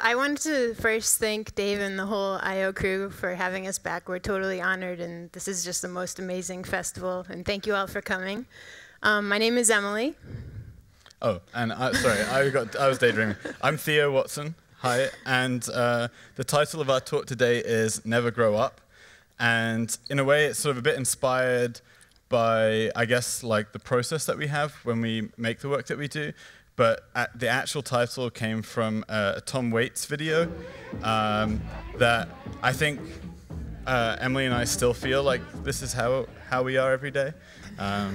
I wanted to first thank Dave and the whole Eyeo crew for having us back. We're totally honored, and this is just the most amazing festival. And thank you all for coming. My name is Emily. Oh, and sorry, I was daydreaming. I'm Theo Watson. Hi, and the title of our talk today is Never Grow Up. And in a way, it's sort of a bit inspired by, I guess, like the process that we have when we make the work that we do. But the actual title came from a Tom Waits video that I think Emily and I still feel like this is how we are every day. I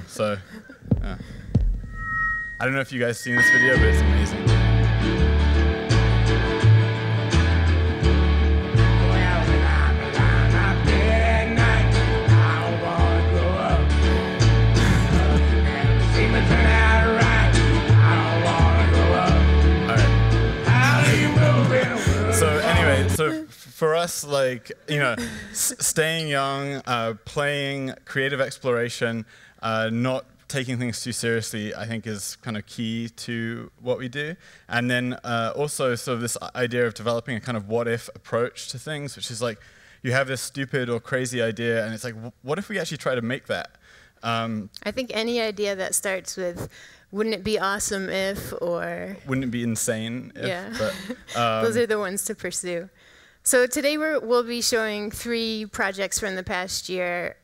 don't know if you guys seen this video, but it's amazing. So for us, like, you know, staying young, playing, creative exploration, not taking things too seriously, I think is kind of key to what we do. And then also sort of this idea of developing a kind of what-if approach to things, which is like, you have this stupid or crazy idea, and it's like, what if we actually try to make that? I think any idea that starts with, wouldn't it be awesome if, or... Wouldn't it be insane if? Yeah, but, those are the ones to pursue. So today we'll be showing 3 projects from the past year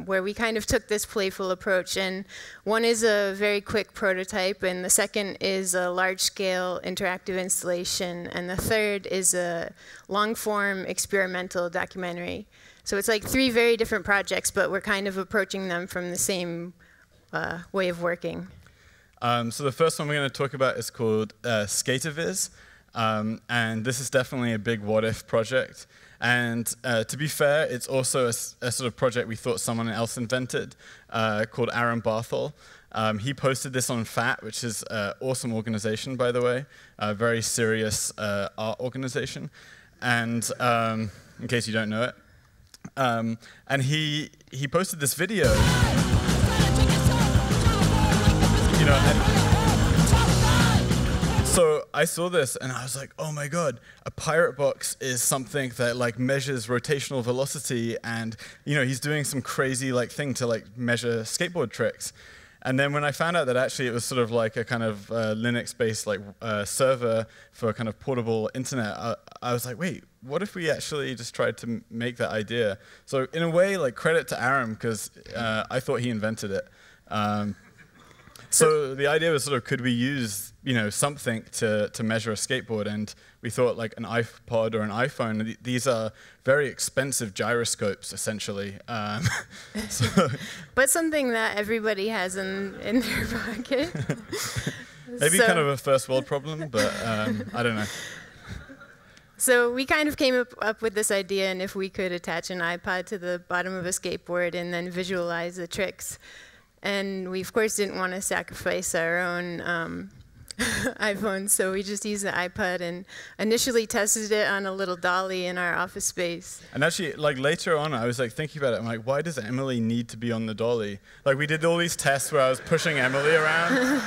where we kind of took this playful approach. And one is a very quick prototype, and the second is a large-scale interactive installation, and the third is a long-form experimental documentary. So it's like 3 very different projects, but we're kind of approaching them from the same way of working. So the first one we're going to talk about is called SkaterViz. And this is definitely a big what-if project. And to be fair, it's also a sort of project we thought someone else invented called Aaron Barthel. He posted this on FAT, which is an awesome organization, by the way, a very serious art organization. And in case you don't know it. And he posted this video. You know, so I saw this and I was like, oh my god, a pirate box is something that like measures rotational velocity, and you know, he's doing some crazy like thing to like measure skateboard tricks. And then when I found out that actually it was sort of like a kind of Linux-based like server for kind of portable internet, I was like, wait, what if we actually just tried to make that idea? So in a way, like credit to Aaron, because I thought he invented it. So the idea was sort of, could we use, you know, something to measure a skateboard? And we thought like an iPod or an iPhone. These are very expensive gyroscopes, essentially. But something that everybody has in their pocket. Maybe kind of a first world problem, but I don't know. So we kind of came up with this idea, and if we could attach an iPod to the bottom of a skateboard and then visualize the tricks. And we, of course, didn't want to sacrifice our own iPhone, so we just used the iPod and initially tested it on a little dolly in our office space. And actually, like later on, I was like thinking about it. I'm like, why does Emily need to be on the dolly? Like we did all these tests where I was pushing Emily around.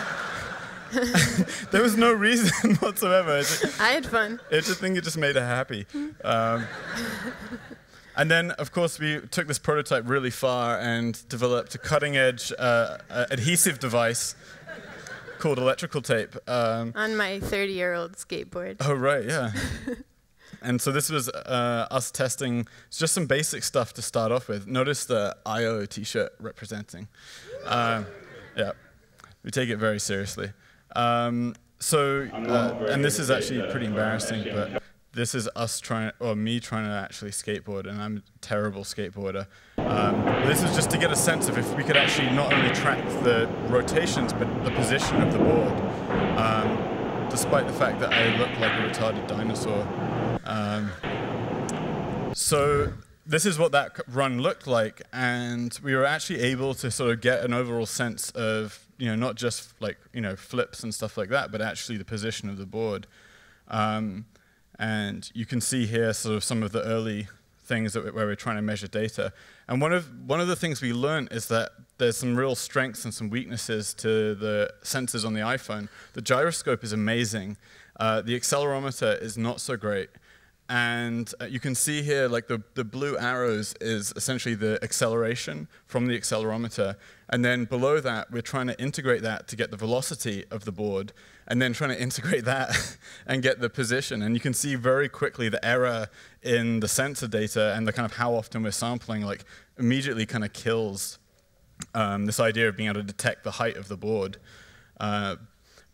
There was no reason whatsoever. I had fun. I just think it just made her happy. And then, of course, we took this prototype really far and developed a cutting-edge adhesive device called electrical tape. On my 30-year-old skateboard. Oh, right, yeah. And so this was us testing just some basic stuff to start off with. Notice the Eyeo t-shirt representing. Yeah, we take it very seriously. And this is actually pretty embarrassing, but this is us me trying to actually skateboard, and I'm a terrible skateboarder. This is just to get a sense of if we could actually not only track the rotations, but the position of the board, despite the fact that I look like a retarded dinosaur. So this is what that run looked like, and we were actually able to sort of get an overall sense of, you know, not just like, you know, flips and stuff like that, but actually the position of the board. And you can see here sort of some of the early things where we're trying to measure data. And one of the things we learned is that there's some real strengths and some weaknesses to the sensors on the iPhone. The gyroscope is amazing, The accelerometer is not so great. And you can see here, like the blue arrows is essentially the acceleration from the accelerometer. And then below that, we're trying to integrate that to get the velocity of the board, and then trying to integrate that and get the position. And you can see very quickly the error in the sensor data and the kind of how often we're sampling, like immediately kind of kills this idea of being able to detect the height of the board.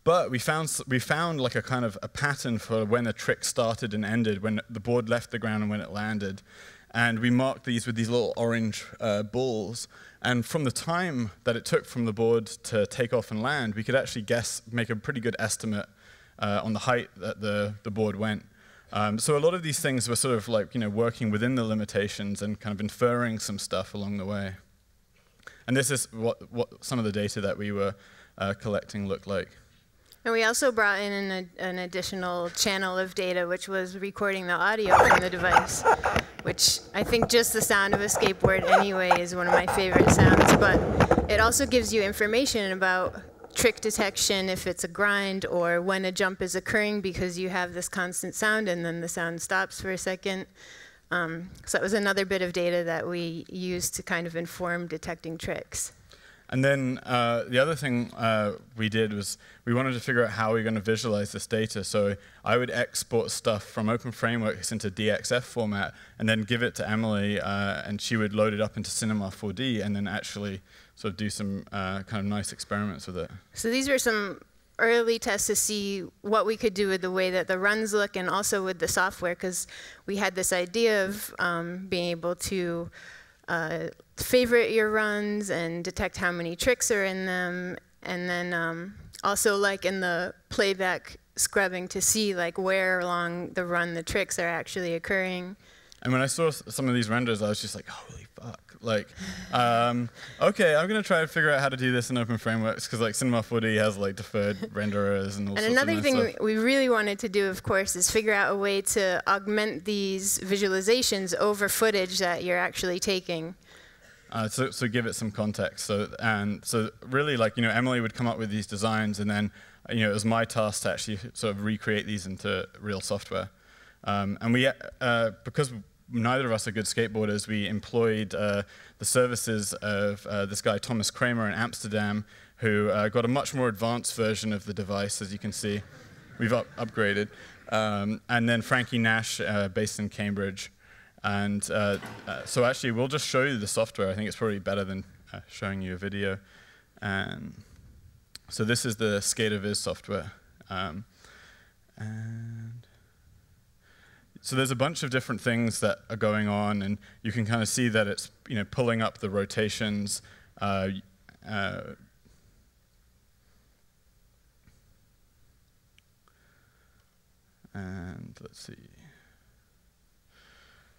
But we found like a kind of a pattern for when a trick started and ended, when the board left the ground and when it landed. And we marked these with these little orange balls. And from the time that it took from the board to take off and land, we could actually make a pretty good estimate on the height that the board went. So a lot of these things were sort of like, working within the limitations and kind of inferring some stuff along the way. And this is what some of the data that we were collecting looked like. And we also brought in an additional channel of data, which was recording the audio from the device, which I think just the sound of a skateboard anyway is one of my favorite sounds. But it also gives you information about trick detection, if it's a grind, or when a jump is occurring, because you have this constant sound and then the sound stops for a second. So that was another bit of data that we used to kind of inform detecting tricks. And then the other thing we did was we wanted to figure out how we were going to visualize this data. So I would export stuff from Open Frameworks into DXF format and then give it to Emily, and she would load it up into Cinema 4D and then actually sort of do some kind of nice experiments with it. So these were some early tests to see what we could do with the way that the runs look and also with the software, because we had this idea of being able to favorite your runs and detect how many tricks are in them, and then also like in the playback scrubbing to see like where along the run the tricks are actually occurring. And when I saw some of these renders, I was just like, holy fuck. Like, okay, I'm going to try to figure out how to do this in Open Frameworks, because like Cinema 4D has like deferred renderers and all sorts of another thing stuff. we really wanted to do, of course, is figure out a way to augment these visualizations over footage that you're actually taking. So give it some context. So really, like, Emily would come up with these designs, and then it was my task to actually sort of recreate these into real software. And we, because neither of us are good skateboarders, we employed the services of this guy Thomas Kramer in Amsterdam, who got a much more advanced version of the device, as you can see. We've upgraded. And then Frankie Nash, based in Cambridge. And so actually, we'll just show you the software. I think it's probably better than showing you a video. And so this is the SkaterViz software. And so there's a bunch of different things that are going on, and you can kind of see that it's pulling up the rotations. And let's see.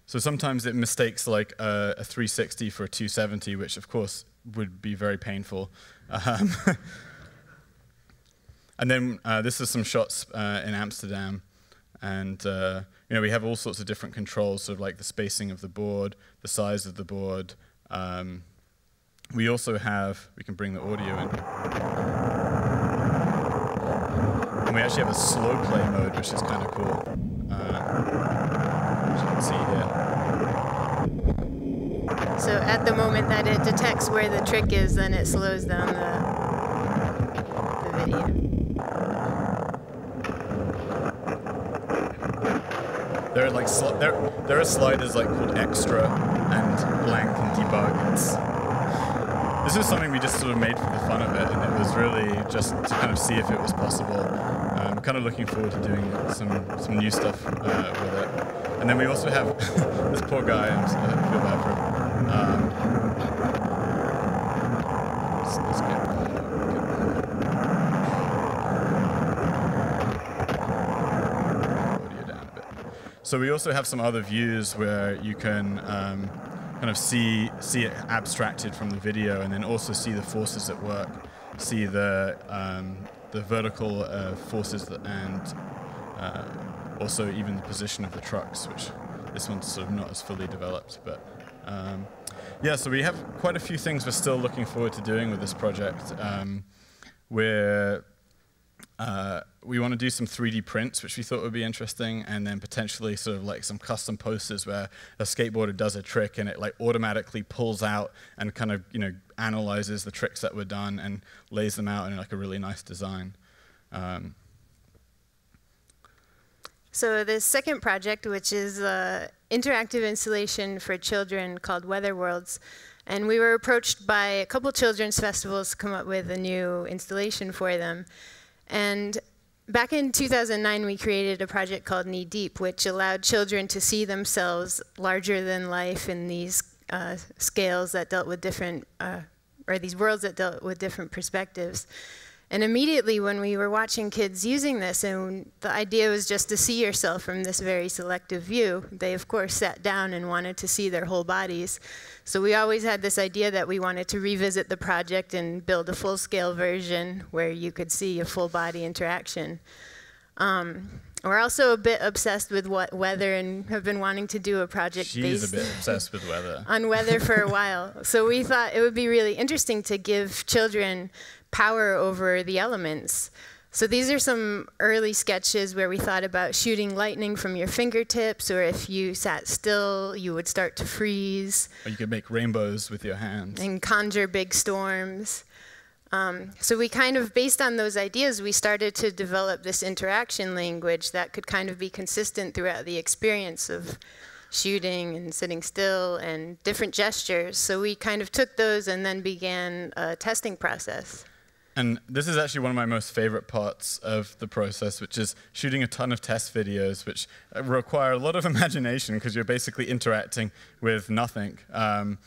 So sometimes it mistakes like a 360 for a 270, which of course would be very painful. And then this is some shots in Amsterdam. And we have all sorts of different controls, sort of like the spacing of the board, the size of the board. We also have, we can bring the audio in. And we actually have a slow play mode, which is kind of cool. As you can see here. So at the moment that it detects where the trick is, then it slows down the video. There are like there are sliders like called extra and blank and debug. This is something we just sort of made for the fun of it, and it was really just to kind of see if it was possible. I'm kind of looking forward to doing some new stuff with it. And then we also have this poor guy. I feel bad for him. Let's get audio down a bit. So we also have some other views where you can kind of see it abstracted from the video, and then also see the forces at work, see the vertical forces and also even the position of the trucks, which this one's sort of not as fully developed. But yeah, so we have quite a few things we're still looking forward to doing with this project. We're we want to do some 3D prints, which we thought would be interesting, and then potentially sort of like some custom posters where a skateboarder does a trick and it like automatically pulls out and kind of, you know, analyzes the tricks that were done and lays them out in like a really nice design. So the second project, which is an interactive installation for children called Weather Worlds, and we were approached by a couple children's festivals to come up with a new installation for them. And back in 2009, we created a project called Knee Deep, which allowed children to see themselves larger than life in these scales that dealt with different, or these worlds that dealt with different perspectives. And immediately when we were watching kids using this, and the idea was just to see yourself from this very selective view, they of course sat down and wanted to see their whole bodies. So we always had this idea that we wanted to revisit the project and build a full-scale version where you could see a full body interaction. We're also a bit obsessed with weather and have been wanting to do a project She's a bit obsessed with weather. On weather for a while. So we thought it would be really interesting to give children power over the elements. So these are some early sketches where we thought about shooting lightning from your fingertips, or if you sat still, you would start to freeze. Or you could make rainbows with your hands. And conjure big storms. So we kind of, based on those ideas, we started to develop this interaction language that could kind of be consistent throughout the experience of shooting and sitting still and different gestures. So we kind of took those and then began a testing process. And this is actually one of my most favorite parts of the process, which is shooting a ton of test videos, which require a lot of imagination because you're basically interacting with nothing. You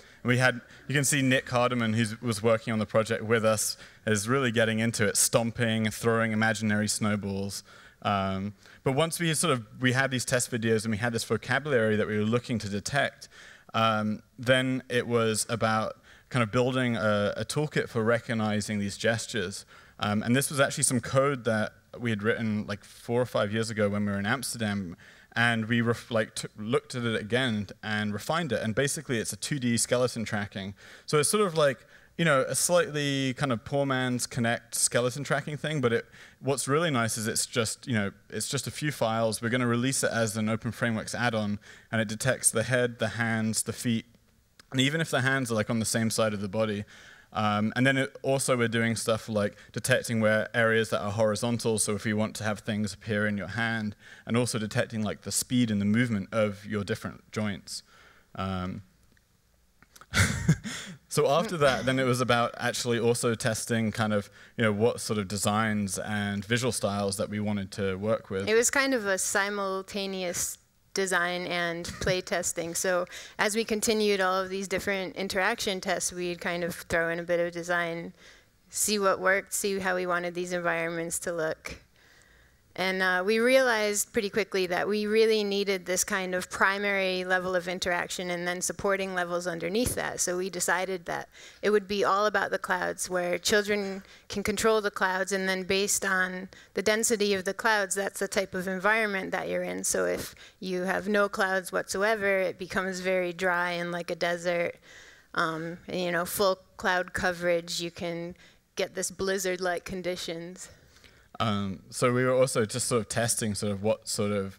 can see Nick Hardeman, who was working on the project with us, is really getting into it, stomping, throwing imaginary snowballs. But once we had these test videos and we had this vocabulary that we were looking to detect, then it was about kind of building a toolkit for recognizing these gestures. And this was actually some code that we had written like 4 or 5 years ago when we were in Amsterdam. And we looked at it again and refined it. And basically, it's a 2D skeleton tracking. So it's sort of like, you know, a slightly kind of poor man's Connect skeleton tracking thing. But what's really nice is it's just a few files. We're going to release it as an Open Frameworks add-on. And it detects the head, the hands, the feet. And even if the hands are like on the same side of the body. And then we're doing stuff like detecting where areas that are horizontal, so if you want to have things appear in your hand, and also detecting like the speed and the movement of your different joints. So after that, then it was about actually also testing kind of, you know, what sort of designs and visual styles that we wanted to work with. It was kind of a simultaneous design and play testing. So as we continued all of these different interaction tests, we'd kind of throw in a bit of design, see what worked, see how we wanted these environments to look. And we realized pretty quickly that we really needed this kind of primary level of interaction and then supporting levels underneath that. So we decided that it would be all about the clouds, where children can control the clouds, and then based on the density of the clouds, that's the type of environment that you're in. So if you have no clouds whatsoever, it becomes very dry and like a desert. And, you know, full cloud coverage, you can get this blizzard-like conditions. So we were also just sort of testing sort of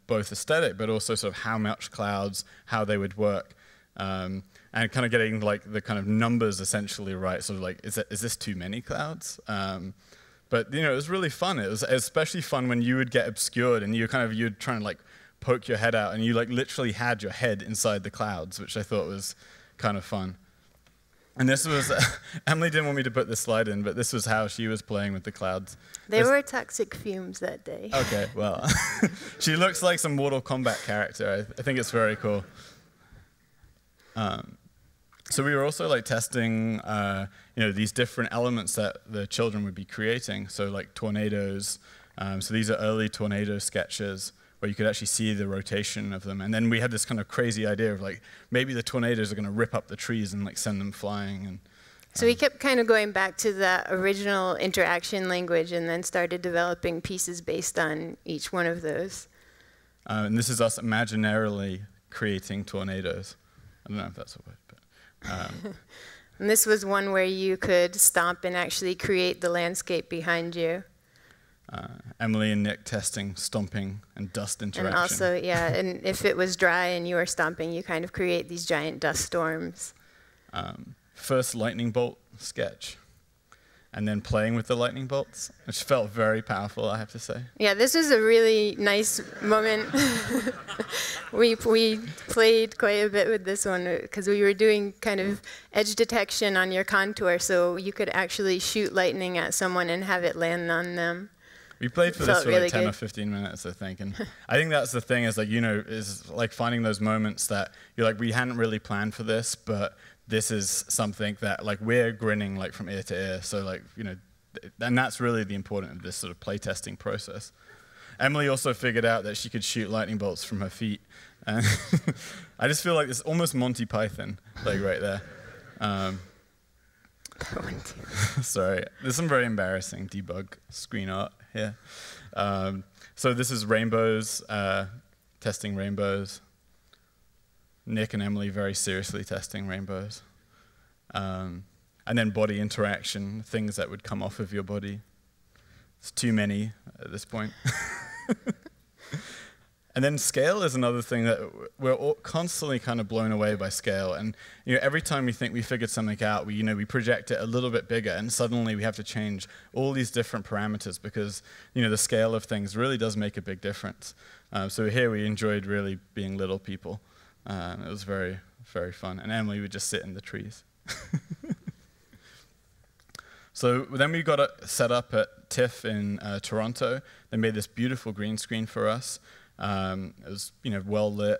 both aesthetic, but also sort of how much clouds, how they would work, and kind of getting like the kind of numbers essentially right. Sort of like, is this too many clouds? But you know, it was really fun. It was especially fun when you would get obscured and you'd try to like poke your head out, and you like literally had your head inside the clouds, which I thought was kind of fun. And this was, Emily didn't want me to put this slide in, but this was how she was playing with the clouds. There were toxic fumes that day. Okay, well, she looks like some Mortal Kombat character. I think it's very cool. So we were also like testing, you know, these different elements that the children would be creating. So like tornadoes. So these are early tornado sketches, where you could actually see the rotation of them. And then we had this kind of crazy idea of like, maybe the tornadoes are going to rip up the trees and like send them flying. And so we kept kind of going back to the original interaction language and then started developing pieces based on each one of those. And this is us imaginarily creating tornadoes. I don't know if that's a word, but And this was one where you could stomp and actually create the landscape behind you. Emily and Nick testing stomping and dust interaction. And also, yeah, and if it was dry and you were stomping, you kind of create these giant dust storms. First lightning bolt sketch. And then playing with the lightning bolts, which felt very powerful, I have to say. Yeah, this was a really nice moment. we played quite a bit with this one because we were doing kind of edge detection on your contour, so you could actually shoot lightning at someone and have it land on them. We played for this for really like 10 good. or 15 minutes, I think. And I think that's the thing is like, is like finding those moments that you're like, we hadn't really planned for this, but this is something that like we're grinning like from ear to ear. So like, and that's really the important of this sort of playtesting process. Emily also figured out that she could shoot lightning bolts from her feet. And I just feel like it's almost Monty Python, like right there. Sorry, there's some very embarrassing debug screen art here. So this is rainbows, testing rainbows. Nick and Emily very seriously testing rainbows. And then body interaction, things that would come off of your body. It's too many at this point. And then scale is another thing that we're all constantly kind of blown away by scale. And every time we think we figured something out, we project it a little bit bigger, and suddenly we have to change all these different parameters because the scale of things really does make a big difference. So here we enjoyed really being little people. It was very, very fun. And Emily would just sit in the trees. So then we got it set up at TIFF in Toronto. They made this beautiful green screen for us. It was well lit.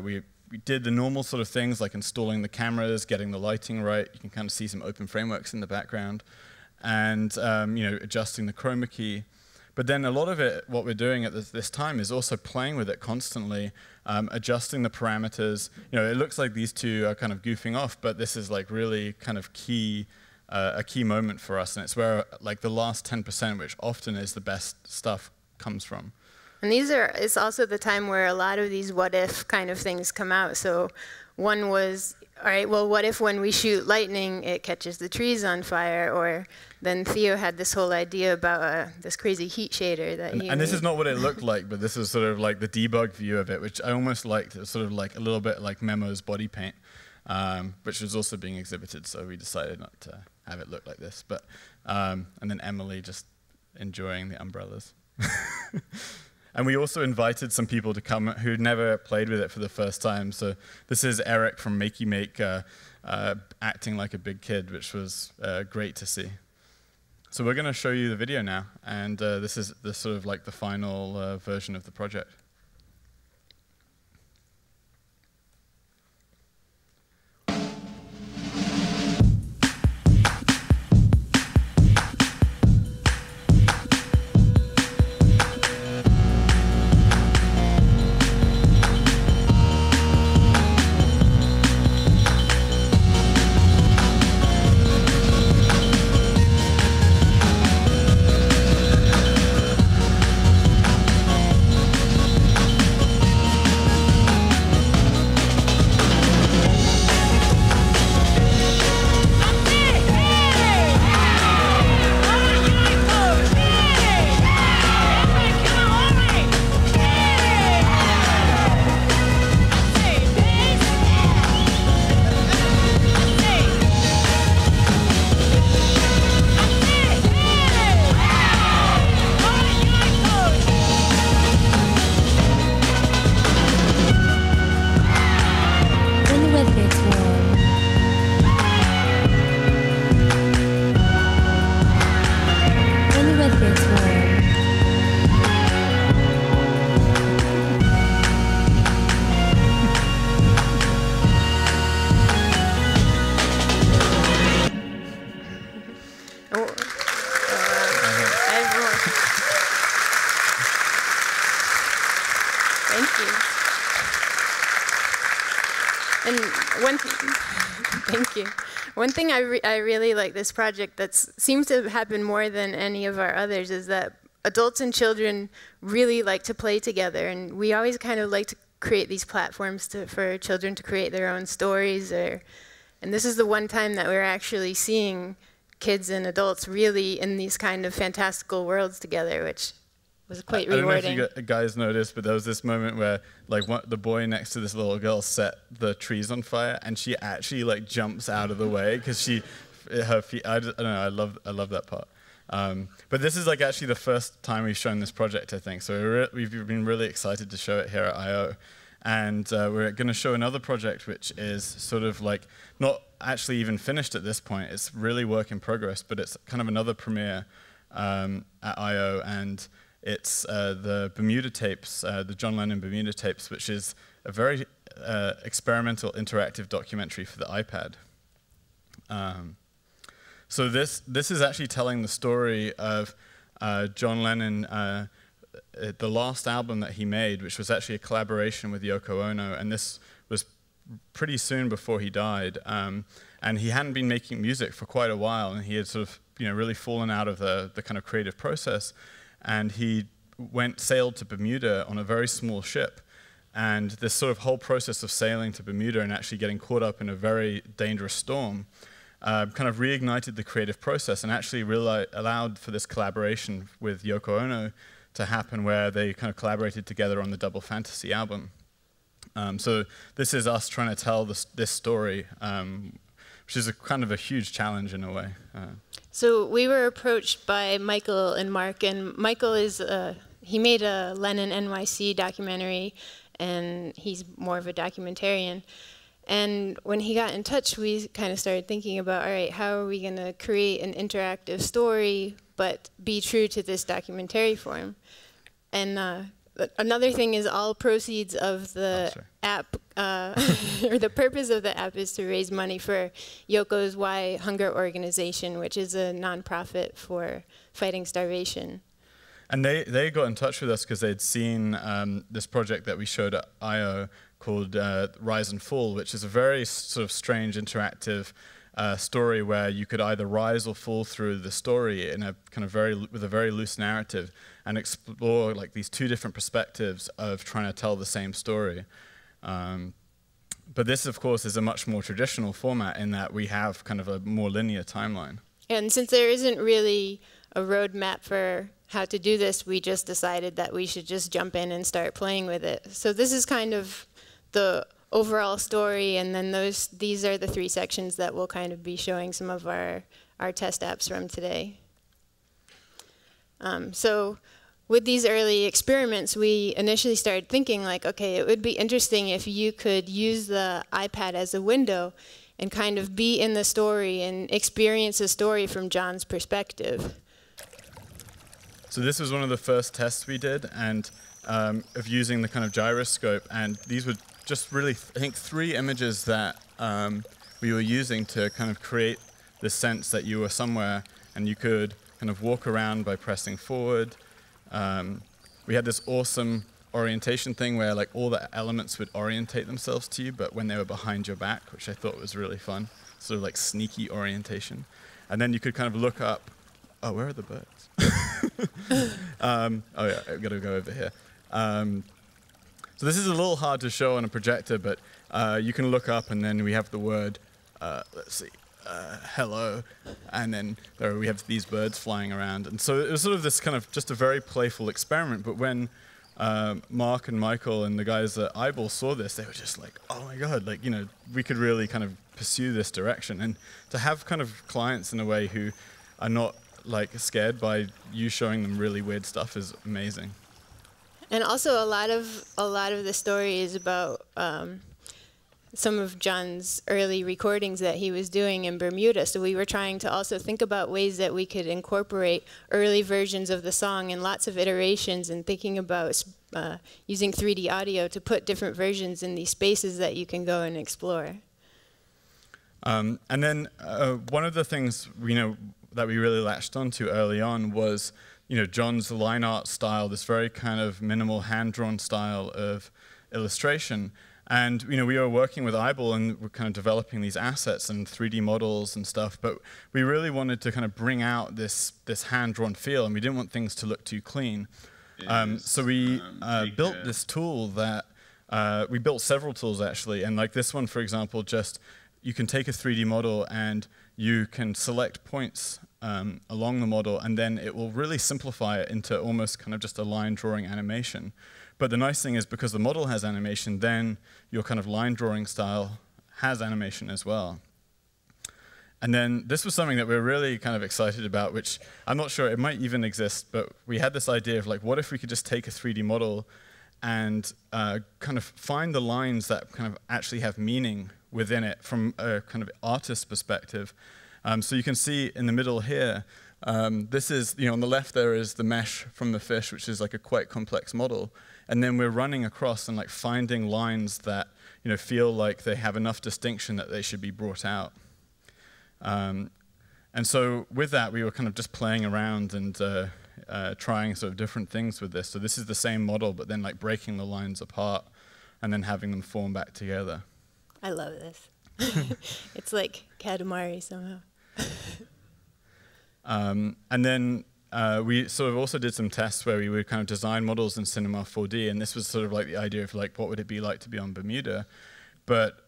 We did the normal sort of things like installing the cameras, getting the lighting right. You can kind of see some open frameworks in the background. And adjusting the chroma key. But then a lot of it, what we're doing at this time is also playing with it constantly, adjusting the parameters. It looks like these two are kind of goofing off, but this is like really kind of a key moment for us, and it's where like the last 10%, which often is the best stuff, comes from. And it's also the time where a lot of these what if kind of things come out. So one was, all right, well, what if when we shoot lightning, it catches the trees on fire? Or then Theo had this whole idea about this crazy heat shader that he and this is not what it looked like, but this is sort of like the debug view of it, which I almost liked. It was sort of like a little bit like Memo's body paint, which was also being exhibited, so we decided not to have it look like this. But and then Emily just enjoying the umbrellas. And we also invited some people to come who'd never played with it for the first time. So this is Eric from Makey Make acting like a big kid, which was great to see. So we're going to show you the video now, and this is the sort of like the final version of the project. Thank you. One thing I really like this project that seems to happen more than any of our others is that adults and children really like to play together, and we always kind of like to create these platforms for children to create their own stories or And this is the one time that we're actually seeing kids and adults really in these kind of fantastical worlds together, which was quite rewarding. I don't know if you guys noticed, but there was this moment where like the boy next to this little girl set the trees on fire, and she actually like jumps out of the way because her feet. I don't know. I love that part. But this is like actually the first time we've shown this project, I think. So we've been really excited to show it here at Eyeo. And we're going to show another project which is sort of like not actually even finished at this point. It's really work in progress, but it's kind of another premiere at Eyeo, and it's the Bermuda tapes, the John Lennon Bermuda tapes, which is a very experimental interactive documentary for the iPad. So this is actually telling the story of John Lennon, the last album that he made, which was actually a collaboration with Yoko Ono, and this was pretty soon before he died. And he hadn't been making music for quite a while, and he had sort of really fallen out of the kind of creative process. And he sailed to Bermuda on a very small ship. And this sort of whole process of sailing to Bermuda and actually getting caught up in a very dangerous storm kind of reignited the creative process and actually allowed for this collaboration with Yoko Ono to happen, where they kind of collaborated together on the Double Fantasy album. So this is us trying to tell this story, which is kind of a huge challenge in a way. So we were approached by Michael and Mark, and Michael he made a Lennon NYC documentary, and he's more of a documentarian. And when he got in touch, we kind of started thinking about, all right, how are we going to create an interactive story but be true to this documentary form? And another thing is all proceeds of the app, or the purpose of the app is to raise money for Yoko's Why Hunger organization, which is a nonprofit for fighting starvation. And they got in touch with us because they'd seen this project that we showed at Eyeo called Rise and Fall, which is a very sort of strange interactive story where you could either rise or fall through the story in a kind of with a very loose narrative and explore like these two different perspectives of trying to tell the same story. But this, of course, is a much more traditional format in that we have kind of a more linear timeline. And since there isn't really a roadmap for how to do this, we just decided that we should just jump in and start playing with it. So this is kind of the overall story, and then these are the three sections that we'll kind of be showing some of our test apps from today. So with these early experiments, we initially started thinking like, okay, it would be interesting if you could use the iPad as a window and kind of be in the story and experience the story from John's perspective. So this was one of the first tests we did, and of using the kind of gyroscope, and these were just really, I think, 3 images that we were using to kind of create this sense that you were somewhere and you could kind of walk around by pressing forward. We had this awesome orientation thing where like all the elements would orientate themselves to you, but when they were behind your back, which I thought was really fun, sort of like sneaky orientation. And then you could kind of look up. Oh, where are the birds? Oh yeah, I've got to go over here. So this is a little hard to show on a projector, but you can look up, and then we have the word, let's see, hello, and then we have these birds flying around. And so it was sort of this kind of just a very playful experiment, but when Mark and Michael and the guys at Eyeball saw this, they were just like, oh my God, like, you know, we could really kind of pursue this direction. And to have kind of clients in a way who are not like scared by you showing them really weird stuff is amazing. And also a lot of the story is about some of John's early recordings that he was doing in Bermuda. So we were trying to also think about ways that we could incorporate early versions of the song and lots of iterations, and thinking about using 3D audio to put different versions in these spaces that you can go and explore. And then one of the things that we really latched onto early on was John's line art style, this very kind of minimal hand-drawn style of illustration. And we were working with Eyeball, and we're kind of developing these assets and 3D models and stuff, but we really wanted to kind of bring out this hand-drawn feel, and we didn't want things to look too clean. So we built this tool that, we built several tools actually, and like this one, for example, just you can take a 3D model and you can select points along the model, and then it will really simplify it into almost kind of just a line drawing animation. But the nice thing is, because the model has animation, then your kind of line drawing style has animation as well. And then this was something that we're really kind of excited about, which I'm not sure, it might even exist, but we had this idea of like, what if we could just take a 3D model and kind of find the lines that kind of actually have meaning within it from a kind of artist perspective. So you can see in the middle here, this is, on the left there is the mesh from the fish, which is like a quite complex model. And then we're running across and like finding lines that feel like they have enough distinction that they should be brought out. And so with that, we were kind of just playing around and trying sort of different things with this. So this is the same model, but then like breaking the lines apart and then having them form back together. I love this. It's like Katamari somehow. And then we sort of also did some tests where we would kind of design models in Cinema 4D, and this was sort of like the idea of like, what would it be like to be on Bermuda? But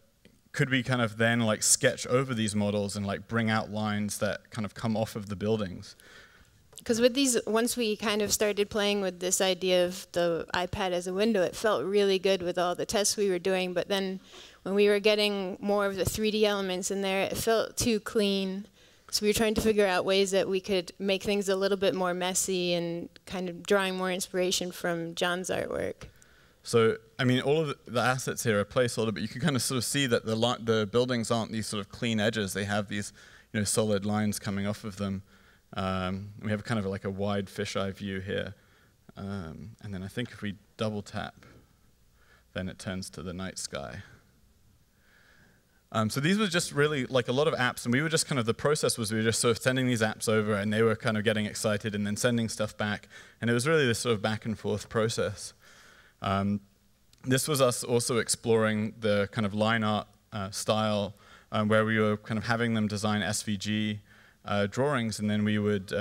could we kind of then like sketch over these models and like bring out lines that kind of come off of the buildings? Because with these, once we kind of started playing with this idea of the iPad as a window, it felt really good with all the tests we were doing. But then when we were getting more of the 3D elements in there, it felt too clean. So we were trying to figure out ways that we could make things a little bit more messy and kind of drawing more inspiration from John's artwork. So, I mean, all of the assets here are placeholder, but you can kind of sort of see that the buildings aren't these sort of clean edges. They have these, solid lines coming off of them. We have kind of like a wide fisheye view here. And then I think if we double tap, then it turns to the night sky. So these were just really like a lot of apps, and we were just kind of, the process was we were just sort of sending these apps over, and they were kind of getting excited and then sending stuff back. And it was really this sort of back and forth process. This was us also exploring the kind of line art style, where we were kind of having them design SVG drawings, and then we would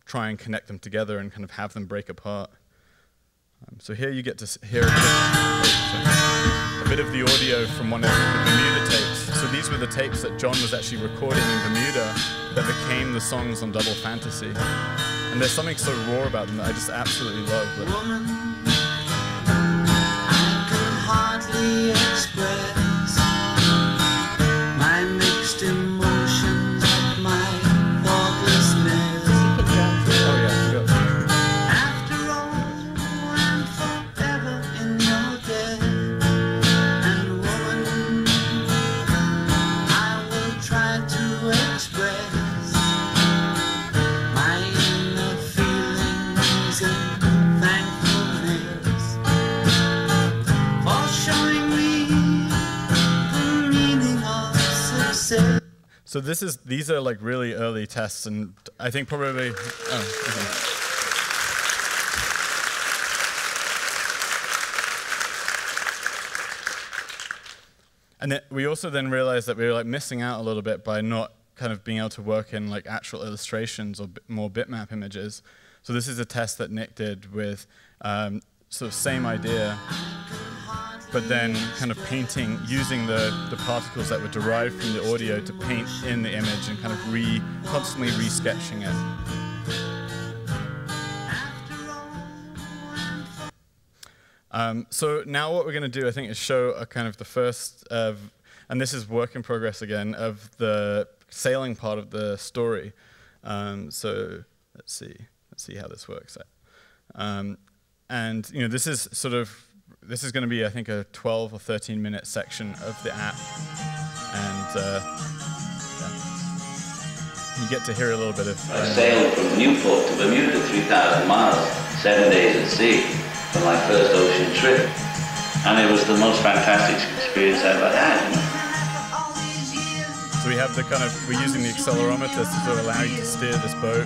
try and connect them together and kind of have them break apart. So here you get to hear a bit of the audio from one of the Bermuda tapes. So these were the tapes that John was actually recording in Bermuda that became the songs on Double Fantasy. And there's something so raw about them that I just absolutely love. Woman, I can hardly express my mixed emotions of my thoughtlessness. Oh yeah, sure. After all, I'm forever in your debt. And woman, I will try to express my inner feelings and thankfulness for showing me the meaning of success. So these are like really early tests, and I think probably, okay. And then we also then realized that we were like missing out a little bit by not kind of being able to work in like actual illustrations or more bitmap images. So this is a test that Nick did with sort of same idea, but then kind of painting, using the particles that were derived from the audio to paint in the image and kind of constantly re-sketching it. So now what we're going to do, I think, is show a kind of the first of, and this is work in progress again, of the sailing part of the story. So let's see how this works out. And this is going to be, I think, a 12 or 13-minute section of the app, and you get to hear a little bit of. I sailed from Newport to Bermuda, 3,000 miles, 7 days at sea, for my first ocean trip, and it was the most fantastic experience I ever had. So we have we're using the accelerometer to sort of allow you to steer this boat.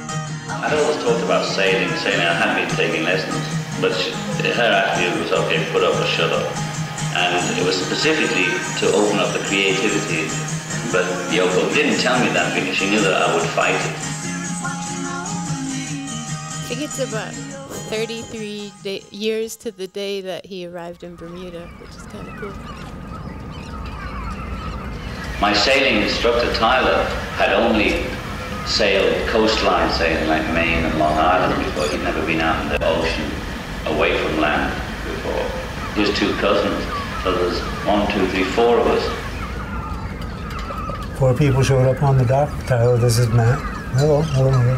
I'd always talked about sailing. I had been taking lessons, but her attitude was, okay, put up or shut up. And it was specifically to open up the creativity, but Yoko didn't tell me that because she knew that I would fight it. I think it's about 33 years to the day that he arrived in Bermuda, which is kind of cool. My sailing instructor, Tyler, had only sailed coastline, say in like Maine and Long Island before. He'd never been out in the ocean away from land before. His two cousins, so there's 1, 2, 3, 4 of us. 4 people showed up on the dock. Tyler, this is Matt. Hello, hello, hello.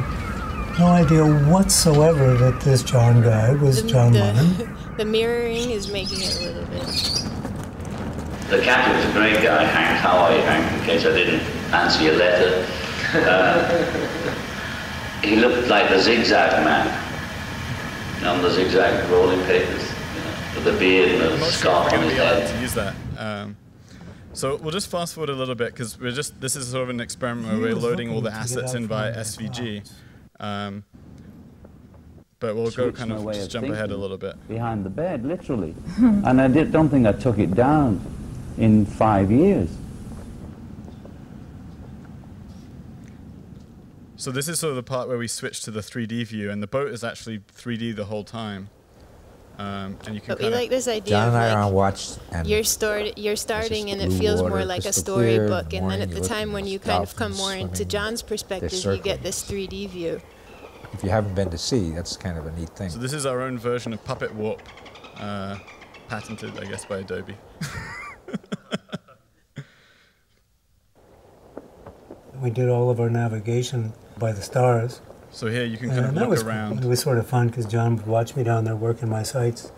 No idea whatsoever that this John guy was John Lennon. The mirroring is making it a little bit. The captain was a great guy, Hank. How are you, Hank? In case I didn't answer your letter. He looked like the zigzag man. On the zigzag rolling papers, with the beard and the scarf on his head. To use that. So we'll just fast forward a little bit because this is sort of an experiment where we're loading all the assets in by SVG. But we'll go kind of just jump ahead a little bit. Behind the bed, literally. And I don't think I took it down in 5 years. So this is sort of the part where we switch to the 3D view, and the boat is actually 3D the whole time. And you can But we like this idea John of and I are on like watch, and you're starting and it blue feels water, more like a crystal clear. storybook, and then Morning, at you the look time and when there's you kind of come dolphins more into swimming, John's perspective, you circling. get this 3D view. if you haven't been to sea, that's kind of a neat thing. So this is our own version of Puppet Warp, patented, I guess, by Adobe. We did all of our navigation by the stars. So here you can kind of And that look was around. It was sort of fun because John would watch me down there working my sights.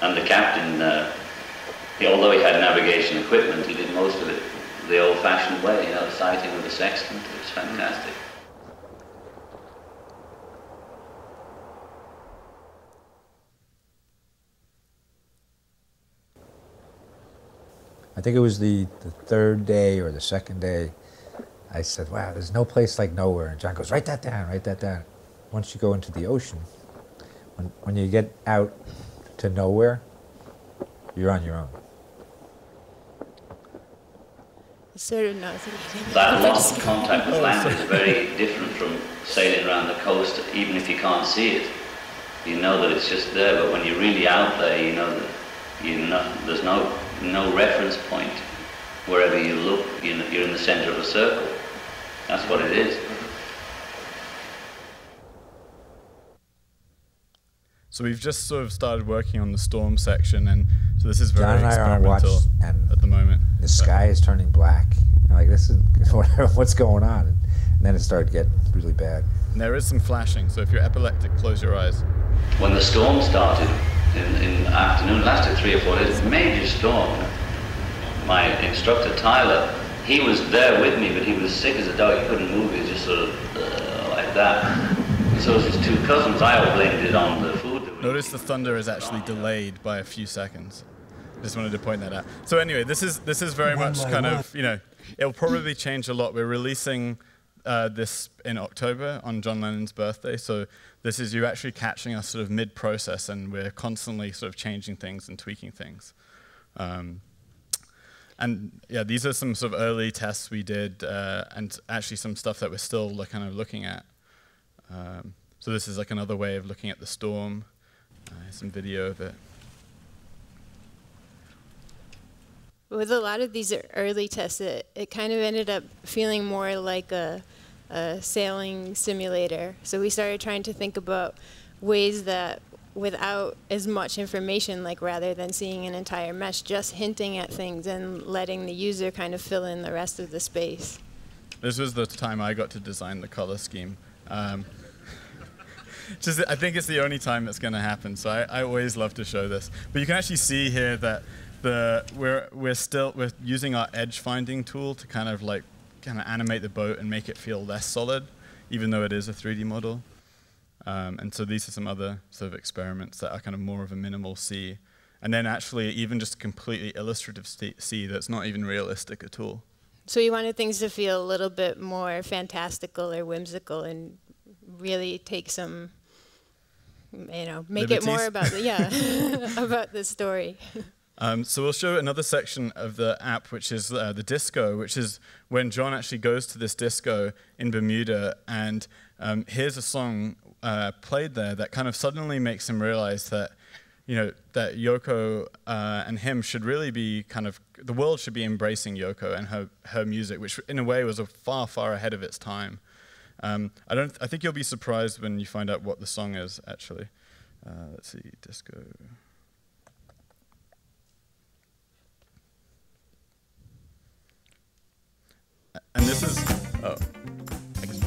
And the captain, although he had navigation equipment, he did most of it the old-fashioned way, sighting with the sextant. It was fantastic. I think it was the third day or the second day, I said, wow, there's no place like nowhere. And John goes, write that down, write that down. Once you go into the ocean, when you get out to nowhere, you're on your own. Sort of not. That lost contact with land is very different from sailing around the coast, even if you can't see it. You know that it's just there, but when you're really out there, you know that there's no reference point. Wherever you look, you're in the center of a circle. That's what it is. So we've just sort of started working on the storm section, and so this is very John and I are on watch, experimental and at the moment. the sky is turning black. I'm like, this is what's going on? And then it started getting really bad. And there is some flashing, so if you're epileptic, close your eyes. When the storm started in the afternoon, lasted 3 or 4 days, major storm. My instructor, Tyler, he was there with me, but he was sick as a dog. He couldn't move. He was just sort of like that. And so his 2 cousins, I blamed it on the food. Notice the thunder is actually delayed by a few seconds. Just wanted to point that out. So anyway, this is very much kind of, it'll probably change a lot. We're releasing this in October on John Lennon's birthday. So this is you actually catching us sort of mid-process, and we're constantly sort of changing things and tweaking things. And yeah, these are some sort of early tests we did, and actually some stuff that we're still kind of looking at. So this is like another way of looking at the storm. Some video of it. With a lot of these early tests, it kind of ended up feeling more like a sailing simulator. So we started trying to think about ways that, without as much information, like rather than seeing an entire mesh, just hinting at things and letting the user kind of fill in the rest of the space. This was the time I got to design the color scheme. I think it's the only time it's going to happen, so I always love to show this. But you can actually see here that we're using our edge finding tool to kind of animate the boat and make it feel less solid, even though it is a 3D model. And so these are some other sort of experiments that are kind of more of a minimal C, and then actually even just completely illustrative C that's not even realistic at all. So we wanted things to feel a little bit more fantastical or whimsical, and really take some, make it more about about the story. So we'll show another section of the app, which is the disco, which is when John actually goes to this disco in Bermuda and hears a song played there that kind of suddenly makes him realize that that Yoko and him should really be the world should be embracing Yoko and her music, which in a way was far, far ahead of its time. I think you'll be surprised when you find out what the song is, actually. Let's see, disco. And this is, I guess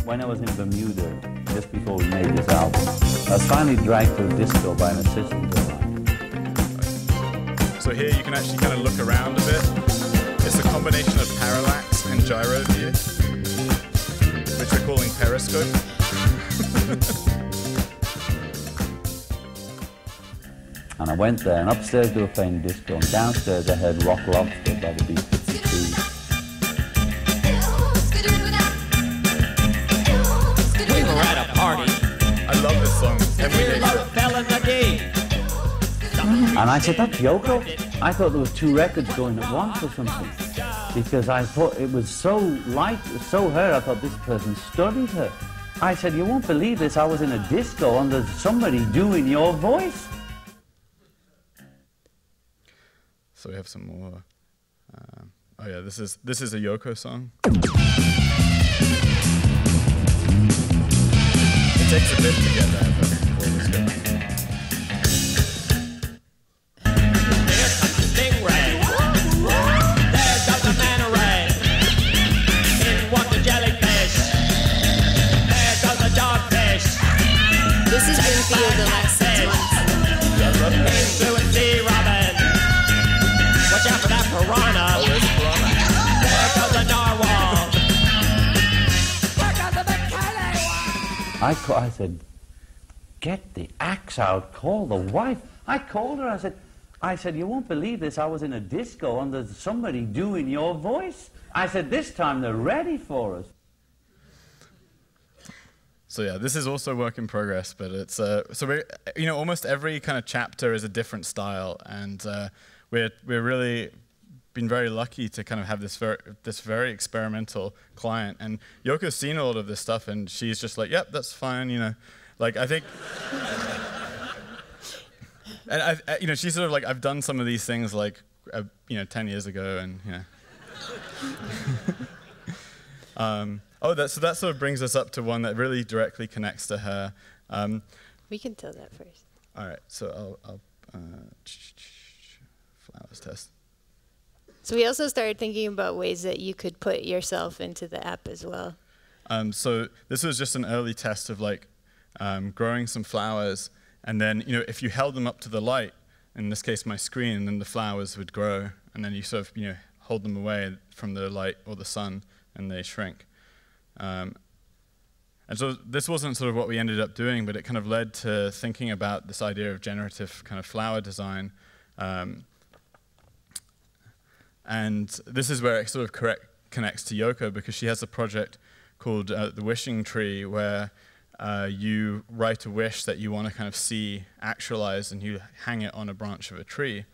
when I was in Bermuda, just before we made this album, I was finally dragged to a disco by an assistant of mine. So here you can actually kind of look around a bit. It's a combination of parallax and gyro view, which we're calling periscope. And I went there, and upstairs they were playing disco, and downstairs I heard Rock Lobster by the B-52s. We were at a party. I love this song. We both fell in the deep. And I said, that's Yoko? I thought there was 2 records going at once or something. Because I thought it was so light, so her, I thought this person studied her. I said, you won't believe this, I was in a disco and there's somebody doing your voice. So we have some more. Oh yeah, this is a Yoko song. It takes a bit to get there, but let's go. Here comes the stingray. There goes the manta ray. In walks the jellyfish. There goes the dogfish. This has been for you the last 6 months. Into a sea robin. Watch out for that piranha. Oh, there's a piranha. There goes the narwhal. I said, get the axe out, call the wife. I called her, I said, you won't believe this, I was in a disco and there's somebody doing your voice. I said, this time they're ready for us. So yeah, this is also work in progress, but it's so we almost every kind of chapter is a different style, and we're really been very lucky to kind of have this very experimental client. And Yoko's seen all of this stuff, and she's just like, yep, that's fine, Like I think, and she's sort of like, I've done some of these things like 10 years ago, and so that sort of brings us up to one that really directly connects to her. We can tell that first. All right, so I'll flowers test. So we also started thinking about ways that you could put yourself into the app as well. So this was just an early test of like growing some flowers, and then if you held them up to the light, in this case my screen, then the flowers would grow, and then you sort of hold them away from the light or the sun, and they shrink. And so this wasn't sort of what we ended up doing, but it kind of led to thinking about this idea of generative kind of flower design. And this is where it sort of connects to Yoko, because she has a project called The Wishing Tree, where you write a wish that you want to kind of see actualized, and you hang it on a branch of a tree.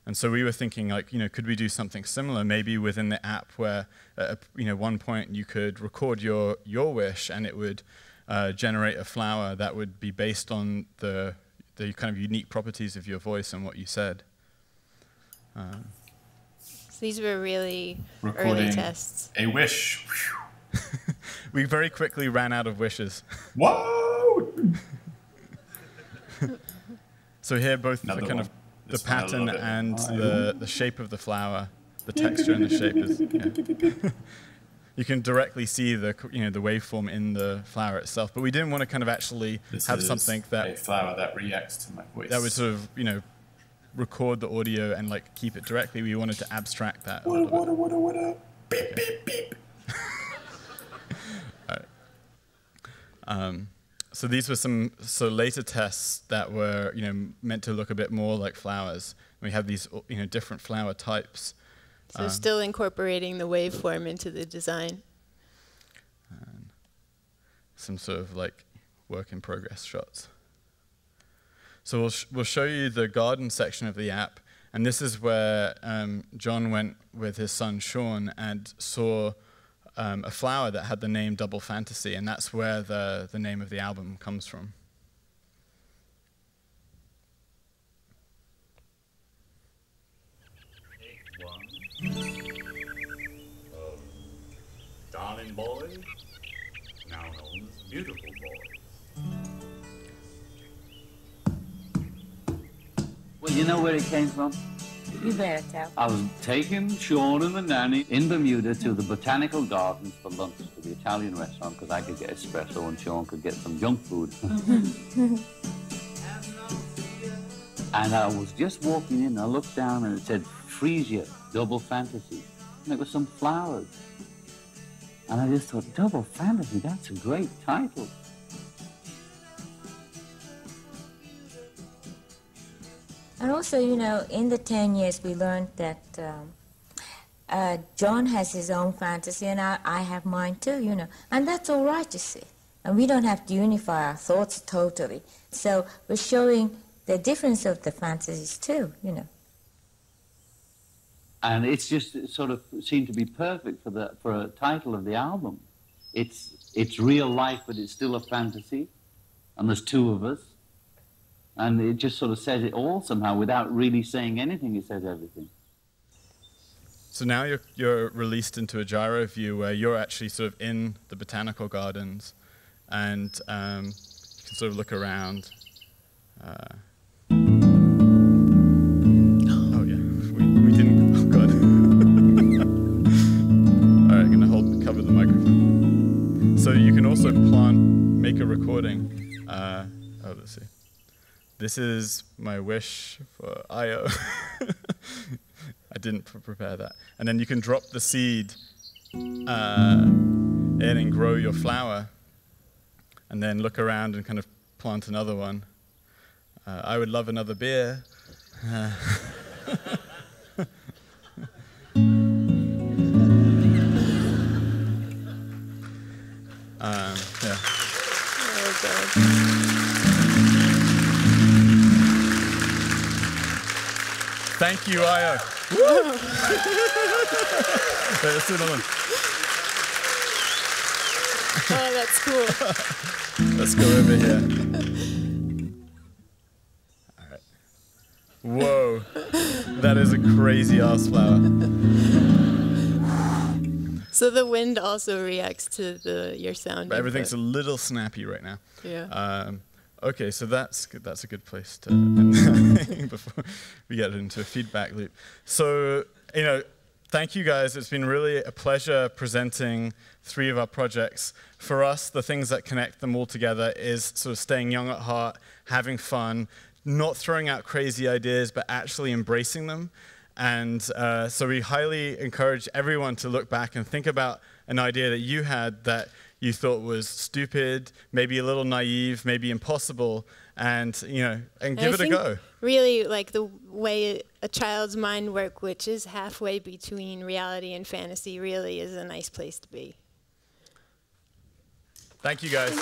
And so we were thinking, like, could we do something similar, maybe within the app, where at one point you could record your wish, and it would generate a flower that would be based on the kind of unique properties of your voice and what you said. So these were really Recording early tests. a wish. We very quickly ran out of wishes. Whoa! So here, both Another the kind one. of the This one I pattern love it. and the shape of the flower, the texture and the shape is. You can directly see the the waveform in the flower itself, but we didn't want to kind of actually This have is something that a flower that reacts to my voice. that would sort of record the audio and like keep it directly. We wanted to abstract that. A little bit. What? Beep, beep, beep. All right. So these were some later tests that were meant to look a bit more like flowers. We have these different flower types. So still incorporating the waveform into the design. And some sort of like work in progress shots. So we'll show you the garden section of the app, and this is where John went with his son Sean and saw a flower that had the name Double Fantasy, and that's where the name of the album comes from. boy, now known as Beautiful Boy. Well, you know where it came from? You better tell. I was taking Sean and the nanny in Bermuda to the Botanical Gardens for lunch, to the Italian restaurant, because I could get espresso and Sean could get some junk food. And I was just walking in, I looked down and it said, Frisia, Double Fantasy. And it was some flowers. And I just thought, Double Fantasy, that's a great title. And also, you know, in the 10 years we learned that John has his own fantasy and I have mine too, you know. And that's all right, you see. And we don't have to unify our thoughts totally. So we're showing the difference of the fantasies too, you know. And it's just it sort of seemed to be perfect for a title of the album. It's real life, but it's still a fantasy. And there's two of us. And it just sort of says it all somehow without really saying anything. It says everything. So now you're released into a gyro view where you're actually sort of in the botanical gardens, and you can sort of look around. Oh yeah, we didn't. Oh god. All right, I'm gonna cover the microphone. So you can also make a recording. Let's see. This is my wish for Eyeo. I didn't prepare that. And then you can drop the seed in and grow your flower, and then look around and kind of plant another one. I would love another beer. Yeah. Oh, God. Thank you, Eyeo. Let's do another one. Oh, that's cool. Let's go over here. All right. Whoa, that is a crazy ass flower. So the wind also reacts to your sound. But everything's a input. little snappy right now. Yeah. Okay, so that's good. That's a good place to end before we get into a feedback loop. So, thank you guys. It's been really a pleasure presenting 3 of our projects. For us, the things that connect them all together is sort of staying young at heart, having fun, not throwing out crazy ideas, but actually embracing them. And so we highly encourage everyone to look back and think about an idea that you had that you thought was stupid, maybe a little naive, maybe impossible, and give it a go. Really, like the way a child's mind works, which is halfway between reality and fantasy, really is a nice place to be. Thank you, guys.